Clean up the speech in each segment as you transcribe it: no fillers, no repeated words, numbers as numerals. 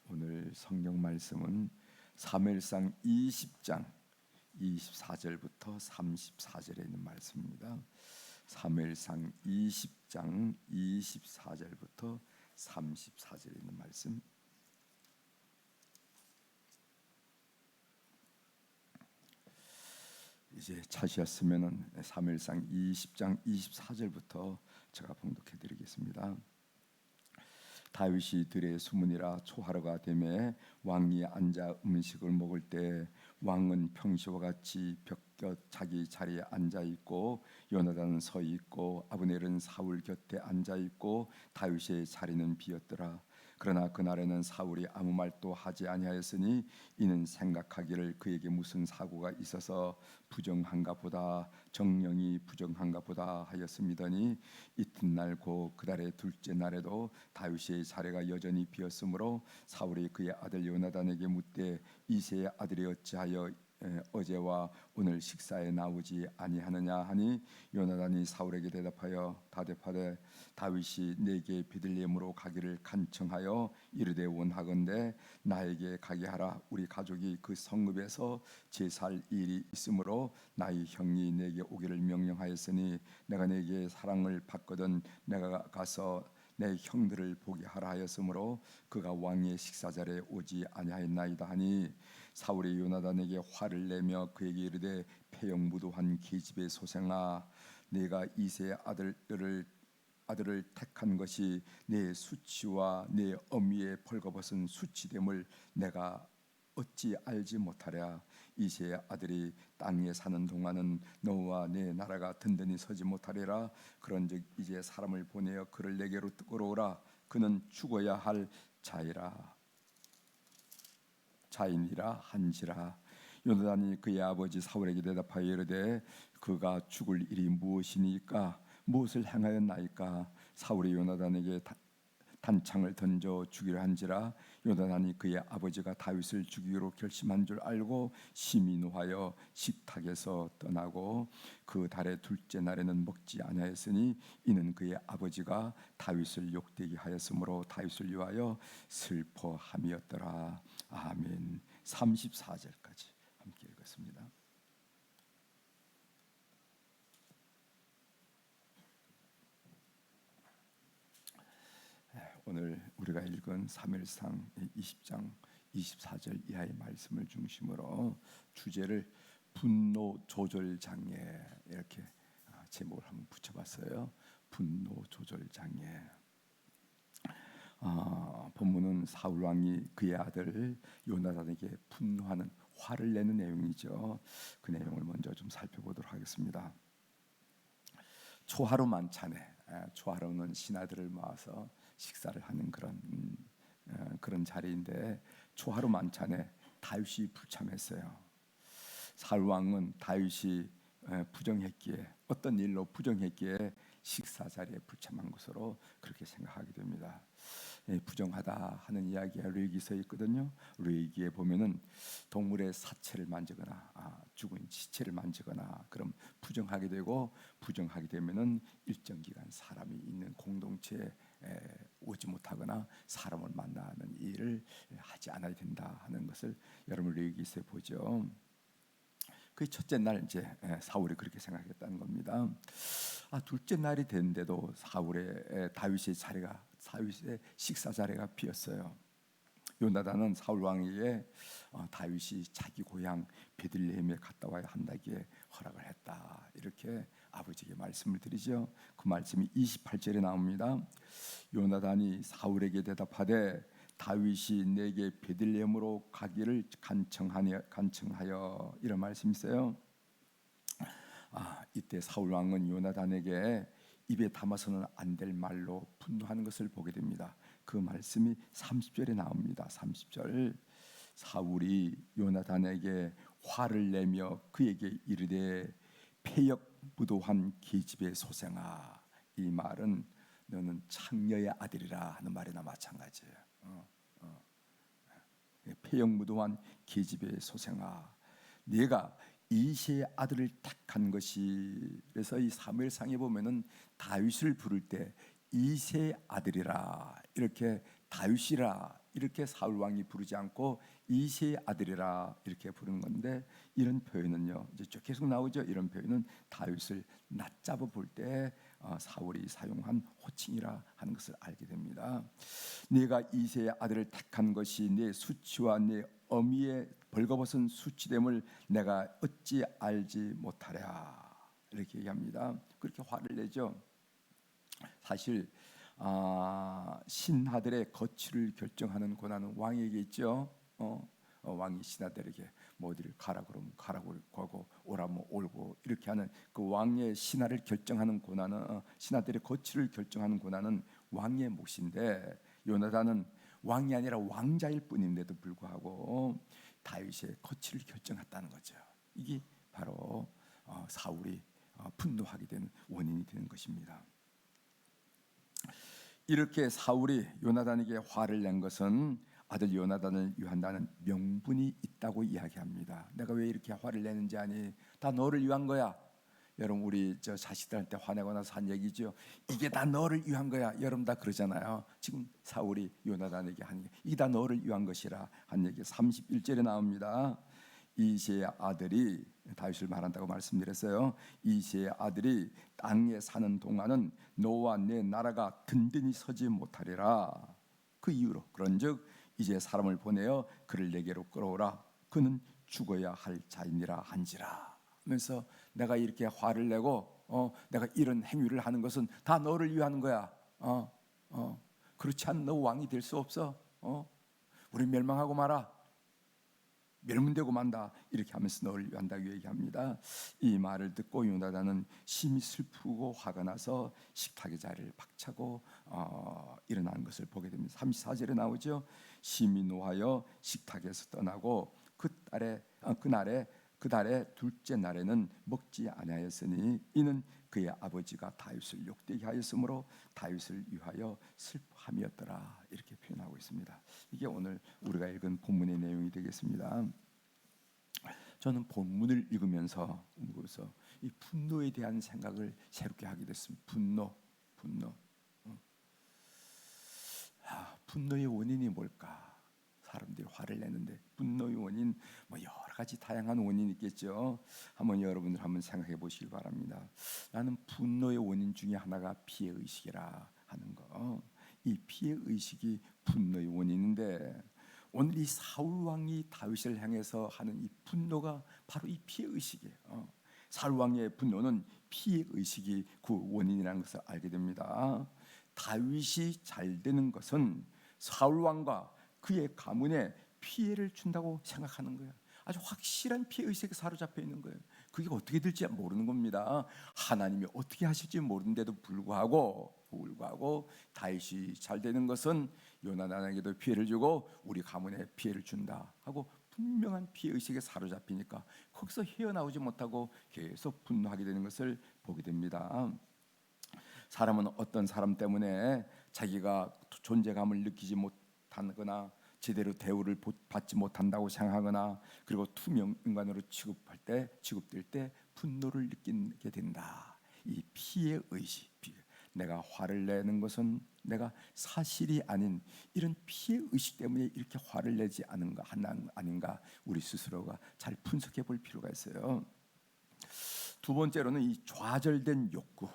오늘 성경 말씀은 사무엘상 20장 24절부터 34절에 있는 말씀입니다. 사무엘상 20장 24절부터 34절에 있는 말씀. 이제 찾으셨으면은 사무엘상 20장 24절부터 제가 봉독해 드리겠습니다. 다윗이 들에 수문이라 초하루가 되매 왕이 앉아 음식을 먹을 때 왕은 평시와 같이 벽곁 자기 자리에 앉아 있고 요나단은 서 있고 아브넬은 사울 곁에 앉아 있고 다윗의 자리는 비었더라. 그러나 그날에는 사울이 아무 말도 하지 아니하였으니 이는 생각하기를 그에게 무슨 사고가 있어서 부정한가 보다, 정령이 부정한가 보다 하였음이더니 이튿날 곧 그달의 둘째 날에도 다윗의 자리가 여전히 비었으므로 사울이 그의 아들 요나단에게 묻되 이새의 아들이 어찌하여 어제와 오늘 식사에 나오지 아니하느냐 하니 요나단이 사울에게 대답하되 다윗이 내게 베들레헴으로 가기를 간청하여 이르되 원하건대 나에게 가게 하라. 우리 가족이 그 성읍에서 제살 일이 있으므로 나의 형이 내게 오기를 명령하였으니 내가 내게 사랑을 받거든 내가 가서 내 형들을 보게 하라 하였으므로 그가 왕의 식사자리에 오지 아니하였나이다 하니 사울이 요나단에게 화를 내며 그에게 이르되 패역무도한 계집의 소생아, 네가 이새의 아들을 택한 것이 내 수치와 내 어미의 벌거벗은 수치됨을 내가 어찌 알지 못하랴. 이새의 아들이 땅에 사는 동안은 너와 내 나라가 든든히 서지 못하리라. 그런즉 이제 사람을 보내어 그를 내게로 끌어오라. 그는 죽어야 할 자인이라 한지라. 요나단이 그의 아버지 사울에게 대답하여 이르되 그가 죽을 일이 무엇이니까? 무엇을 행하였나이까? 사울이 요나단에게 단창을 던져 죽이려 한지라. 요나단이 그의 아버지가 다윗을 죽이기로 결심한 줄 알고 심히 노하여 식탁에서 떠나고 그 달의 둘째 날에는 먹지 아니하였으니 이는 그의 아버지가 다윗을 욕되게 하였으므로 다윗을 위하여 슬퍼함이었더라. 아멘. 34절까지 함께 읽었습니다. 오늘 우리가 읽은 사무엘상 20장 24절 이하의 말씀을 중심으로 주제를 분노 조절 장애 이렇게 제목을 한번 붙여봤어요. 분노 조절 장애. 본문은 사울 왕이 그의 아들 요나단에게 분노하는 화를 내는 내용이죠. 그 내용을 먼저 좀 살펴보도록 하겠습니다. 초하루 만찬에, 초하루는 신하들을 모아서 식사를 하는 그런 자리인데 초하루 만찬에 다윗이 불참했어요. 사울 왕은 다윗이 부정했기에, 어떤 일로 부정했기에 식사 자리에 불참한 것으로 그렇게 생각하게 됩니다. 부정하다 하는 이야기가 레위기서에 있거든요. 레위기에 보면은 동물의 사체를 만지거나 죽은 시체를 만지거나 그럼 부정하게 되고, 부정하게 되면은 일정 기간 사람이 있는 공동체에 오지 못하거나 사람을 만나는 일을 하지 않아야 된다 하는 것을 여러분 레위기서에 보죠. 그 첫째 날 이제 사울이 그렇게 생각했다는 겁니다. 둘째 날이 됐는데도 다윗의 식사 자리가 비었어요. 요나단은 사울 왕에게 다윗이 자기 고향 베들레헴에 갔다 와야 한다기에 허락을 했다, 이렇게 아버지에게 말씀을 드리죠. 그 말씀이 28절에 나옵니다. 요나단이 사울에게 대답하되 다윗이 내게 베들레헴으로 가기를 간청하여 이런 말씀이 있어요. 이때 사울 왕은 요나단에게 입에 담아서는 안 될 말로 분노하는 것을 보게 됩니다. 그 말씀이 30절에 나옵니다. 30절. 사울이 요나단에게 화를 내며 그에게 이르되 패역무도한 계집의 소생아. 이 말은 너는 창녀의 아들이라 하는 말이나 마찬가지예요. 패역무도한 계집의 소생아, 네가 이새의 아들을 택한 것이. 그래서 이 사무엘상에 보면은 다윗을 부를 때 이새의 아들이라, 이렇게 다윗이라 이렇게 사울 왕이 부르지 않고 이새의 아들이라 이렇게 부르는 건데, 이런 표현은요 이제 쭉 계속 나오죠. 이런 표현은 다윗을 낮잡아 볼 때 사울이 사용한 호칭이라 하는 것을 알게 됩니다. 네가 이새의 아들을 택한 것이 네 수치와 네 어미의 벌거벗은 수치됨을 내가 어찌 알지 못하랴, 이렇게 얘기합니다. 그렇게 화를 내죠. 사실 신하들의 거취를 결정하는 권한은 왕에게 있죠. 왕이 신하들에게 뭐 어디를 가라 그러면 가라고 하고 오라면 오고 이렇게 하는 그 왕의 신하를 결정하는 권한은, 신하들의 거취를 결정하는 권한은 왕의 몫인데, 요나단은 왕이 아니라 왕자일 뿐인데도 불구하고 다윗의 거취를 결정했다는 거죠. 이게 바로 사울이 분노하게 되는 원인이 되는 것입니다. 이렇게 사울이 요나단에게 화를 낸 것은 아들 요나단을 위한다는 명분이 있다고 이야기합니다. 내가 왜 이렇게 화를 내는지 아니? 다 너를 위한 거야. 여러분, 우리 저 자식들한테 화내고 나서 한 얘기죠. 이게 다 너를 위한 거야. 여러분 다 그러잖아요. 지금 사울이 요나단에게 한 얘기, 이게 다 너를 위한 것이라 한 얘기 31절에 나옵니다. 이새의 아들이, 다윗을 말한다고 말씀드렸어요. 이새의 아들이 땅에 사는 동안은 너와 내 나라가 든든히 서지 못하리라. 그 이유로 그런즉 이제 사람을 보내어 그를 내게로 끌어오라. 그는 죽어야 할 자이니라 한지라. 그래서 내가 이렇게 화를 내고 내가 이런 행위를 하는 것은 다 너를 위하는 거야. 그렇지 않으면 너 왕이 될 수 없어. 우리 멸망하고 말아. 멸문되고 만다. 이렇게 하면서 너를 위한다고 얘기합니다. 이 말을 듣고 요나단은 심히 슬프고 화가 나서 식탁의 자리를 박차고 일어나는 것을 보게 됩니다. 34절에 나오죠. 심히 노하여 식탁에서 떠나고 그달의 둘째 날에는 먹지 아니하였으니 이는 그의 아버지가 다윗을 욕되게 하였으므로 다윗을 위하여 슬퍼함이었더라. 이렇게 표현하고 있습니다. 이게 오늘 우리가 읽은 본문의 내용이 되겠습니다. 저는 본문을 읽으면서 이 분노에 대한 생각을 새롭게 하게 됐습니다. 분노. 분노의 원인이 뭘까? 사람들이 화를 내는데 분노의 원인 뭐 여러 가지 다양한 원인이 있겠죠. 여러분들 한번 생각해 보시기 바랍니다. 나는 분노의 원인 중에 하나가 피해 의식이라 하는 거. 이 피해 의식이 분노의 원인인데, 오늘 이 사울 왕이 다윗을 향해서 하는 이 분노가 바로 이 피해 의식이에요. 사울 왕의 분노는 피해 의식이 그 원인이라는 것을 알게 됩니다. 다윗이 잘 되는 것은 사울 왕과 그의 가문에 피해를 준다고 생각하는 거예요. 아주 확실한 피해 의식에 사로잡혀 있는 거예요. 그게 어떻게 될지 모르는 겁니다. 하나님이 어떻게 하실지 모르는데도 불구하고 다윗이 잘 되는 것은 요나단에게도 피해를 주고 우리 가문에 피해를 준다 하고 분명한 피해 의식에 사로잡히니까 거기서 헤어나오지 못하고 계속 분노하게 되는 것을 보게 됩니다. 사람은 어떤 사람 때문에 자기가 존재감을 느끼지 못하거나 제대로 대우를 받지 못한다고 생각하거나 그리고 투명 인간으로 취급될 때 분노를 느끼게 된다. 이 피해 의식, 내가 화를 내는 것은 내가 사실이 아닌 이런 피해 의식 때문에 이렇게 화를 내지 않은가 아닌가, 우리 스스로가 잘 분석해 볼 필요가 있어요. 두 번째로는 이 좌절된 욕구.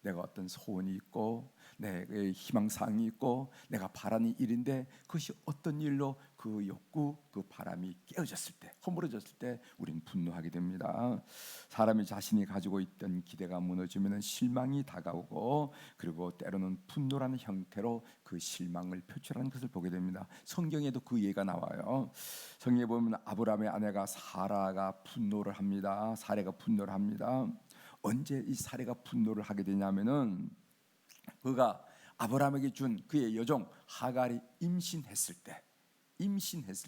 내가 어떤 소원이 있고 내 희망사항이 있고 내가 바라는 일인데 그것이 어떤 일로 그 욕구, 그 바람이 깨어졌을 때, 허물어졌을 때 우리는 분노하게 됩니다. 사람이 자신이 가지고 있던 기대가 무너지면 실망이 다가오고, 그리고 때로는 분노라는 형태로 그 실망을 표출하는 것을 보게 됩니다. 성경에도 그 예가 나와요. 성경에 보면 아브라함의 아내가 사라가 분노를 합니다. 언제 이 사례가 분노를 하게 되냐면은 그가 아브라함에게 준 그의 여종 하갈이 임신했을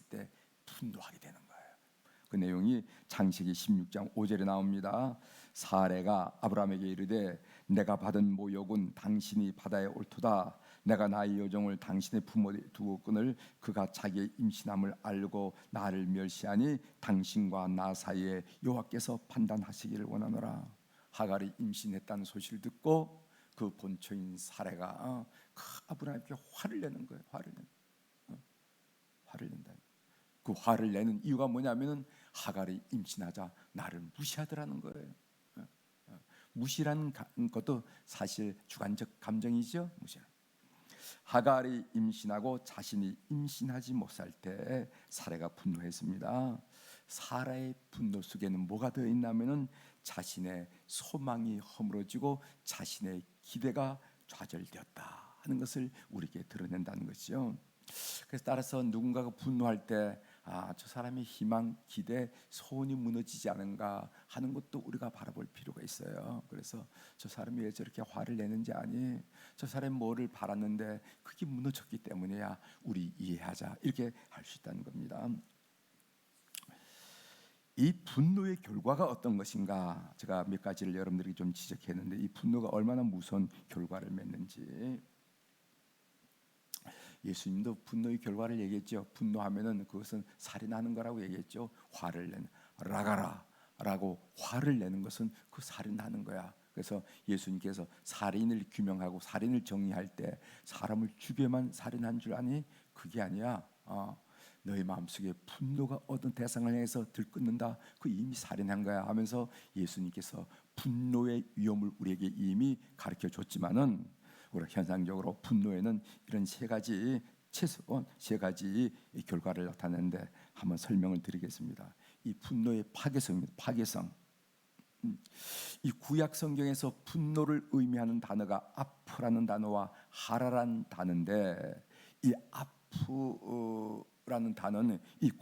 때 분노하게 되는 거예요. 그 내용이 창세기 16장 5절에 나옵니다. 사레가 아브라함에게 이르되 내가 받은 모욕은 당신이 받아야 옳도다. 내가 나의 여종을 당신의 품에 두었거늘 그가 자기의 임신함을 알고 나를 멸시하니 당신과 나 사이에 여호와께서 판단하시기를 원하노라. 하갈이 임신했다는 소식을 듣고 그 본처인 사레가 아브라함에게 화를 내는 거예요. 그 화를 내는 이유가 뭐냐면은 하갈이 임신하자 나를 무시하더라는 거예요. 무시라는 것도 사실 주관적 감정이죠. 무시. 하갈이 임신하고 자신이 임신하지 못할 때 사라가 분노했습니다. 사라의 분노 속에는 뭐가 되어 있냐면은 자신의 소망이 허물어지고 자신의 기대가 좌절되었다 하는 것을 우리에게 드러낸다는 것이죠. 그래서 따라서 누군가가 분노할 때 저 사람의 희망, 기대, 소원이 무너지지 않은가 하는 것도 우리가 바라볼 필요가 있어요. 그래서 저 사람이 왜 저렇게 화를 내는지 아니? 저 사람이 뭐를 바랐는데 그게 무너졌기 때문이야. 우리 이해하자. 이렇게 할 수 있다는 겁니다. 이 분노의 결과가 어떤 것인가? 제가 몇 가지를 여러분들에게 좀 지적했는데 이 분노가 얼마나 무서운 결과를 맺는지. 예수님도 분노의 결과를 얘기했죠. 분노하면은 그것은 살인하는 거라고 얘기했죠. 화를 내는 라가라라고 화를 내는 것은 그 살인하는 거야. 그래서 예수님께서 살인을 규명하고 살인을 정의할 때 사람을 죽여만 살인한 줄 아니? 그게 아니야. 너희 마음속에 분노가 어떤 대상을 향해서 들끓는다. 그 이미 살인한 거야 하면서 예수님께서 분노의 위험을 우리에게 이미 가르쳐 줬지만은 우리가 현상적으로 분노에는 이런 최소한 세 가지 결과를 나타내는데 한번 설명을 드리겠습니다. 이 분노의 파괴성입니다. 파괴성. 이 구약 성경에서 분노를 의미하는 단어가 아프라는 단어와 하라라는 단어인데 이 아프라는 단어는 이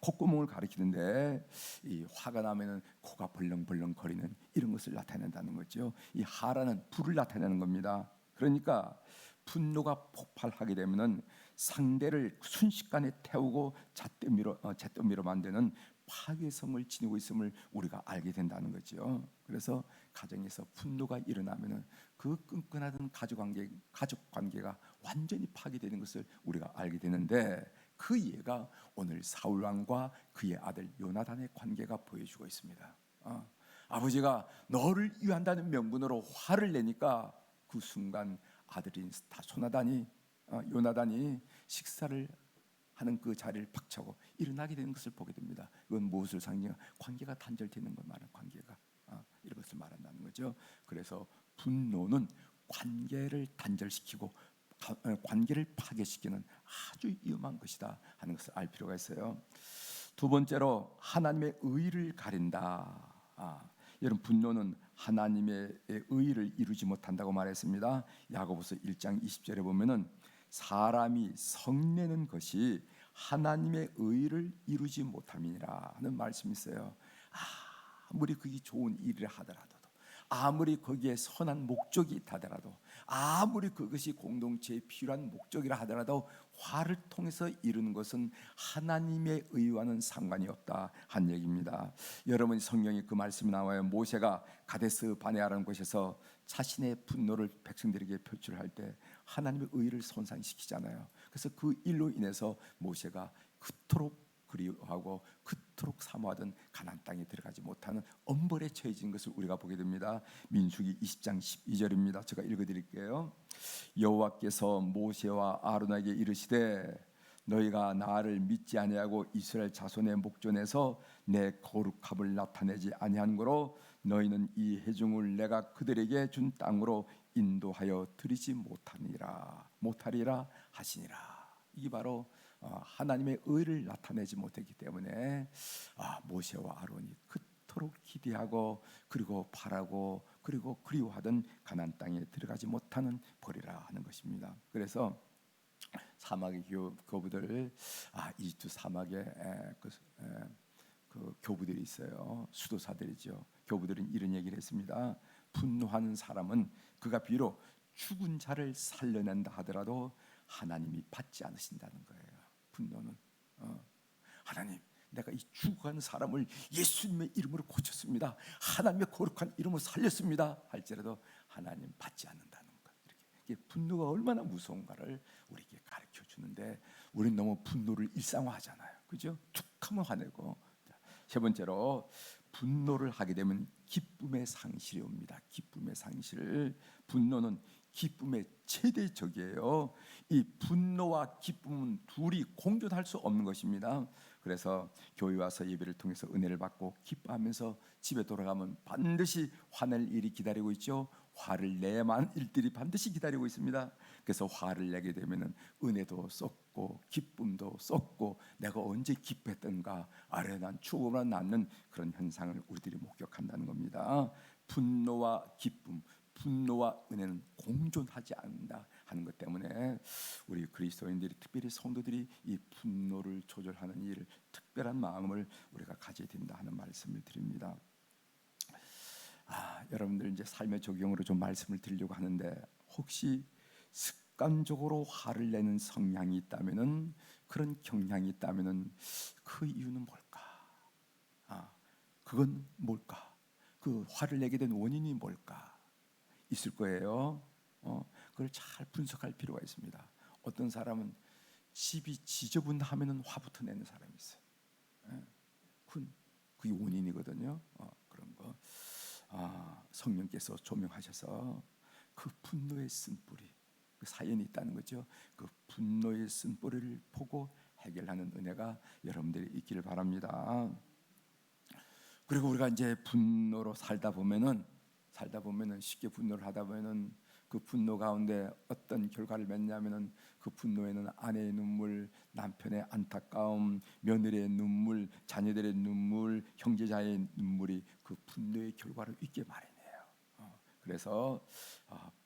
콧구멍을 가리키는데 이 화가 나면은 코가 벌렁벌렁 거리는 이런 것을 나타낸다는 거죠. 이 하라는 불을 나타내는 겁니다. 그러니까 분노가 폭발하게 되면은 상대를 순식간에 태우고 잿더미로 만드는 파괴성을 지니고 있음을 우리가 알게 된다는 거죠. 그래서 가정에서 분노가 일어나면은 그 끈끈하던 가족 관계가 완전히 파괴되는 것을 우리가 알게 되는데 그 예가 오늘 사울 왕과 그의 아들 요나단의 관계가 보여주고 있습니다. 아버지가 너를 위한다는 명분으로 화를 내니까 그 순간 아들인 요나단이 식사를 하는 그 자리를 박차고 일어나게 되는 것을 보게 됩니다. 이건 무엇을 상징하는? 관계가 단절되는 것 말하는 관계가 이런 것을 말한다는 거죠. 그래서 분노는 관계를 단절시키고 관계를 파괴시키는 아주 위험한 것이다 하는 것을 알 필요가 있어요. 두 번째로 하나님의 의를 가린다. 여러분 분노는 하나님의 의를 이루지 못한다고 말했습니다. 야고보서 1장 20절에 보면은 사람이 성내는 것이 하나님의 의를 이루지 못함이니라 하는 말씀이 있어요. 아무리 그게 좋은 일을 하더라도, 아무리 거기에 선한 목적이 있다더라도, 아무리 그것이 공동체에 필요한 목적이라 하더라도 화를 통해서 이루는 것은 하나님의 의와는 상관이 없다 한 얘기입니다. 여러분 성경에 그 말씀이 나와요. 모세가 가데스 바네아라는 곳에서 자신의 분노를 백성들에게 표출할 때 하나님의 의를 손상시키잖아요. 그래서 그 일로 인해서 모세가 그토록 그리워하고 그토록 사모하던 가나안 땅에 들어가지 못하는 엄벌에 처해진 것을 우리가 보게 됩니다. 민수기 20장 12절입니다. 제가 읽어드릴게요. 여호와께서 모세와 아론에게 이르시되 너희가 나를 믿지 아니하고 이스라엘 자손의 목전에서 내 거룩함을 나타내지 아니한 거로 너희는 이 회중을 내가 그들에게 준 땅으로 인도하여 드리지 못하리라 하시니라. 이게 바로 하나님의 의를 나타내지 못했기 때문에 모세와 아론이 그토록 기대하고 그리고 바라고 그리고 그리워하던 가나안 땅에 들어가지 못하는 벌이라 하는 것입니다. 그래서 사막의 교부들 이집트 사막에 그 교부들이 있어요. 수도사들이죠. 교부들은 이런 얘기를 했습니다. 분노하는 사람은 그가 비록 죽은 자를 살려낸다 하더라도 하나님이 받지 않으신다는 거예요. 분노는 하나님 내가 이 죽어가는 사람을 예수님의 이름으로 고쳤습니다. 하나님의 거룩한 이름으로 살렸습니다. 할지라도 하나님 받지 않는다는 것. 이렇게 분노가 얼마나 무서운가를 우리에게 가르쳐 주는데 우리는 너무 분노를 일상화하잖아요. 그죠? 툭하면 화내고. 세 번째로 분노를 하게 되면 기쁨의 상실이 옵니다. 기쁨의 상실. 분노는 기쁨의 최대적이에요. 이 분노와 기쁨은 둘이 공존할 수 없는 것입니다. 그래서 교회 와서 예배를 통해서 은혜를 받고 기뻐하면서 집에 돌아가면 반드시 화낼 일이 기다리고 있죠. 화를 내만 일들이 반드시 기다리고 있습니다. 그래서 화를 내게 되면은 은혜도 쏟고 기쁨도 쏟고 내가 언제 기뻐했던가 아련한 추억만 남는 그런 현상을 우리들이 목격한다는 겁니다. 분노와 기쁨, 분노와 은혜는 공존하지 않는다 하는 것 때문에 우리 그리스도인들이, 특별히 성도들이 이 분노를 조절하는 일, 특별한 마음을 우리가 가져야 된다 하는 말씀을 드립니다. 여러분들 이제 삶의 적용으로 좀 말씀을 드리려고 하는데, 혹시 습관적으로 화를 내는 성향이 있다면은, 그런 경향이 있다면은 그 이유는 뭘까? 그건 뭘까? 그 화를 내게 된 원인이 뭘까? 있을 거예요. 그걸 잘 분석할 필요가 있습니다. 어떤 사람은 집이 지저분하면은 화부터 내는 사람이 있어요. 그게 원인이거든요. 그런 거. 성령께서 조명하셔서 그 분노의 쓴뿌리, 그 사연이 있다는 거죠. 그 분노의 쓴뿌리를 보고 해결하는 은혜가 여러분들이 있기를 바랍니다. 그리고 우리가 이제 분노로 살다 보면은 쉽게 분노를 하다 보면은 그 분노 가운데 어떤 결과를 맺냐면은, 그 분노에는 아내의 눈물, 남편의 안타까움, 며느리의 눈물, 자녀들의 눈물, 형제자의 눈물이 그 분노의 결과를 있게 마련해요. 그래서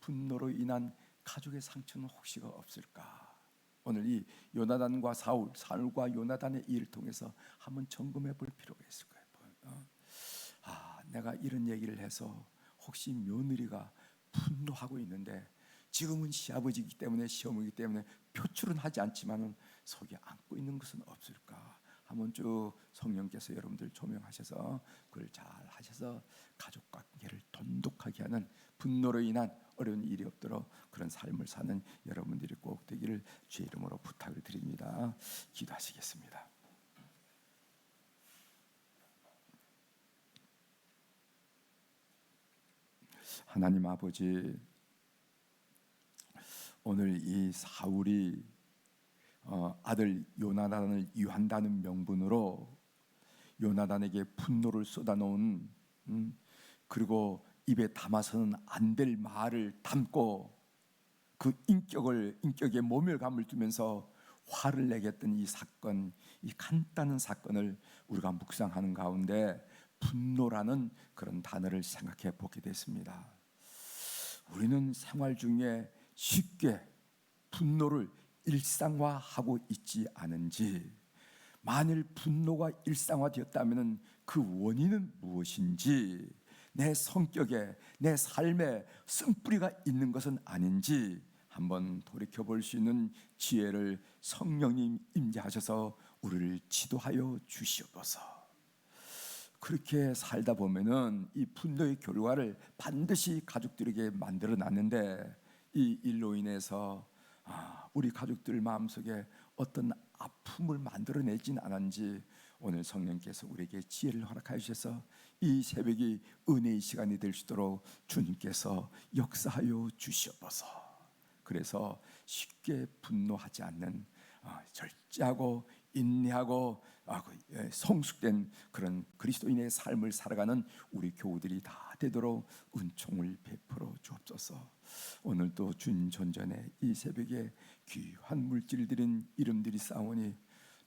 분노로 인한 가족의 상처는 혹시가 없을까? 오늘 이 요나단과 사울과 요나단의 일을 통해서 한번 점검해 볼 필요가 있을 거예요. 내가 이런 얘기를 해서 혹시 며느리가 분노하고 있는데, 지금은 시아버지이기 때문에, 시어머니이기 때문에 표출은 하지 않지만은 속에 안고 있는 것은 없을까? 한번 쭉 성령께서 여러분들 조명하셔서 그걸 잘 하셔서 가족 관계를 돈독하게 하는, 분노로 인한 어려운 일이 없도록 그런 삶을 사는 여러분들이 꼭 되기를 주의 이름으로 부탁을 드립니다. 기도하시겠습니다. 하나님 아버지, 오늘 이 사울이 아들 요나단을 위한다는 명분으로 요나단에게 분노를 쏟아놓은, 그리고 입에 담아서는 안 될 말을 담고 그 인격에 모멸감을 주면서 화를 내게 했던 이 사건, 이 간단한 사건을 우리가 묵상하는 가운데 분노라는 그런 단어를 생각해 보게 됐습니다. 우리는 생활 중에 쉽게 분노를 일상화하고 있지 않은지, 만일 분노가 일상화되었다면 그 원인은 무엇인지, 내 성격에, 내 삶에 쓴뿌리가 있는 것은 아닌지 한번 돌이켜볼 수 있는 지혜를 성령님 임재하셔서 우리를 지도하여 주시옵소서. 그렇게 살다 보면은 이 분노의 결과를 반드시 가족들에게 만들어 놨는데, 이 일로 인해서 우리 가족들 마음속에 어떤 아픔을 만들어내진 않았는지, 오늘 성령께서 우리에게 지혜를 허락하여 주셔서 이 새벽이 은혜의 시간이 될 수 있도록 주님께서 역사하여 주시옵소서. 그래서 쉽게 분노하지 않는 절제하고 인내하고 성숙된 그런 그리스도인의 삶을 살아가는 우리 교우들이 다 되도록 은총을 베풀어 주옵소서. 오늘도 주님 전전에 이 새벽에 귀한 물질들인 이름들이 싸우니,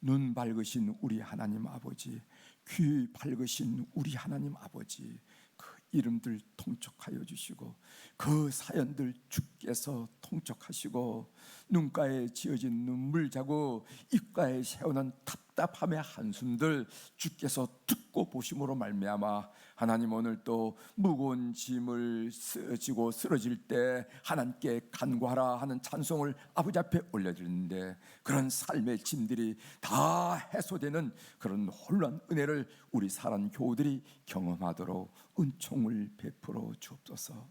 눈 밝으신 우리 하나님 아버지, 귀 밝으신 우리 하나님 아버지, 그 이름들 통촉하여 주시고, 그 사연들 주께서 통촉하시고, 눈가에 지어진 눈물 자국, 입가에 새어난 답답함의 한숨들 주께서 듣고 보심으로 말미암아 하나님, 오늘 또 무거운 짐을 지고 쓰러질 때 하나님께 간구하라 하는 찬송을 아버지 앞에 올려드리는데, 그런 삶의 짐들이 다 해소되는 그런 혼란 은혜를 우리 사랑 교우들이 경험하도록 은총을 베풀어 주옵소서.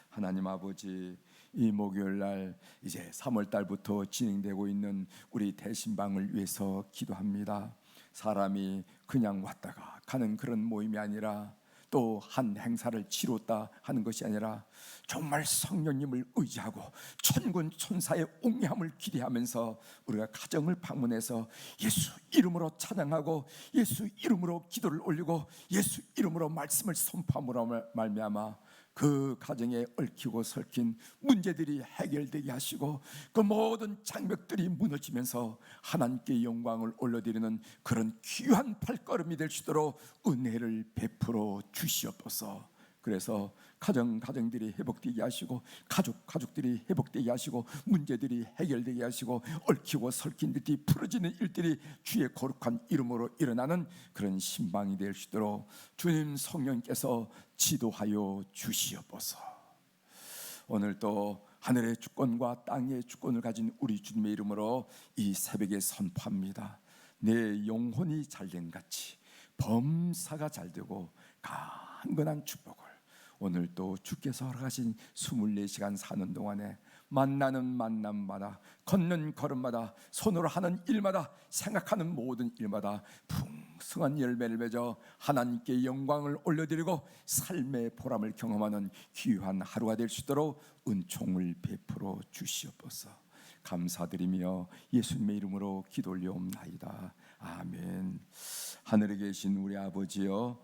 하나님 아버지, 이 목요일 날 이제 3월 달부터 진행되고 있는 우리 대신방을 위해서 기도합니다. 사람이 그냥 왔다가 가는 그런 모임이 아니라, 또 한 행사를 치렀다 하는 것이 아니라 정말 성령님을 의지하고 천군 천사의 옹이함을 기대하면서 우리가 가정을 방문해서 예수 이름으로 찬양하고 예수 이름으로 기도를 올리고 예수 이름으로 말씀을 선포함으로 말미암아 그 가정에 얽히고 설킨 문제들이 해결되게 하시고 그 모든 장벽들이 무너지면서 하나님께 영광을 올려드리는 그런 귀한 발걸음이 될 수 있도록 은혜를 베풀어 주시옵소서. 그래서 가정들이 회복되게 하시고 가족들이 회복되게 하시고 문제들이 해결되게 하시고 얽히고 설킨 듯이 풀어지는 일들이 주의 거룩한 이름으로 일어나는 그런 신방이 될 수 있도록 주님 성령께서 지도하여 주시옵소서. 오늘 또 하늘의 주권과 땅의 주권을 가진 우리 주님의 이름으로 이 새벽에 선포합니다. 내 영혼이 잘된 같이 범사가 잘되고 강건한 축복을 오늘 또 주께서 허락하신 24시간 사는 동안에 만나는 만남마다 걷는 걸음마다 손으로 하는 일마다 생각하는 모든 일마다 풍성한 열매를 맺어 하나님께 영광을 올려드리고 삶의 보람을 경험하는 귀한 하루가 될 수 있도록 은총을 베풀어 주시옵소서. 감사드리며 예수님의 이름으로 기도 올려옵나이다. 아멘. 하늘에 계신 우리 아버지여,